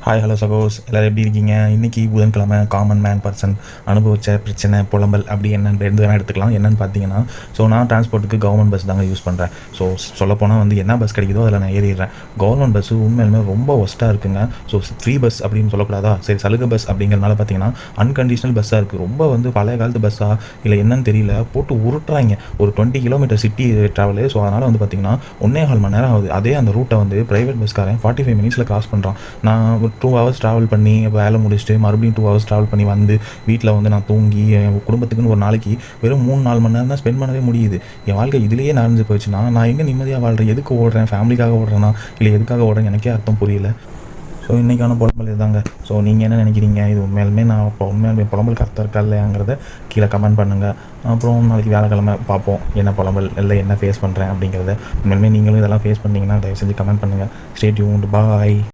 Hi hello சகோஸ் எல்லோரும் எப்படி இருக்கீங்க? இன்றைக்கி புதன்கிழமை காமன் மேன் பர்சன் அனுபவிச்ச பிரச்சனை புலம்பல் அப்படி என்னென்னு ரெண்டு வேணால் எடுத்துக்கலாம். என்னென்னு பார்த்தீங்கன்னா, நான் டிரான்ஸ்போர்ட்டுக்கு கவர்மெண்ட் பஸ் தாங்க யூஸ் பண்ணுறேன். சொல்லப்போனால் என்ன பஸ் கிடைக்குதோ அதில் நான் ஏறிடுறேன். கவர்மெண்ட் பஸ்ஸு உண்மையிலுமே ரொம்ப ஒஸ்ட்டாக இருக்குங்க. ஃப்ரீ பஸ் அப்படின்னு சொல்லக்கூடாதா? சரி, சலுகை பஸ் அப்படிங்கிறனால பார்த்தீங்கன்னா அன்கண்டிஷனல் பஸ்ஸாக இருக்குது. ரொம்ப பழைய காலத்து பஸ்ஸாக இல்லை என்னன்னு தெரியல, போட்டு உருட்டுறாங்க. ஒரு 20 கிலோமீட்டர் சிட்டி ட்ராவலு. அதனால் பார்த்தீங்கன்னா 1.25 மணி நேரம் ஆகுது. அதே அந்த ரூட்டை ப்ரைவேட் பஸ்காரன் 45 மினிட்ஸில் கிராஸ் பண்ணுறான். நான் 2 ஹவர்ஸ் ட்ராவல் பண்ணி வேலை முடிச்சுட்டு மறுபடியும் 2 ஹவர்ஸ் ட்ராவல் பண்ணி வீட்டில் நான் தூங்கி என் குடும்பத்துக்குன்னு ஒரு நாளைக்கு வெறும் 3-4 மணி நேரம் தான் ஸ்பெண்ட் பண்ணவே முடியுது. என் வாழ்க்கை இதிலேயே நடந்து போயிடுச்சுன்னா நான் எங்கே நிம்மதியாக வாழ்கிறேன்? எதுக்கு ஓடுறேன்? ஃபேமிலிக்காக ஓடுறேன்னா இல்லை எதுக்காக ஓடுறேன்? எனக்கே அர்த்தம் புரியல. இன்றைக்கான புலம்பல் இதுதாங்க. நீங்கள் என்ன நினைக்கிறீங்க? இது உண்மையாலுமே நான் இப்போ உண்மையாலுமே புலம்பல் கரெக்டாக இருக்கா இல்லையாங்கிறத கீழே கமெண்ட் பண்ணுங்கள். அப்புறம் நாளைக்கு வியாழக்கிழமை பார்ப்போம் என்ன புலம்பல் இல்லை என்ன ஃபேஸ் பண்ணுறேன் அப்படிங்கிறத. உண்மையிலுமே நீங்களும் இதெல்லாம் ஃபேஸ் பண்ணிங்கன்னா தயவு செஞ்சு கமெண்ட் பண்ணுங்கள். Stay tuned. பாய்.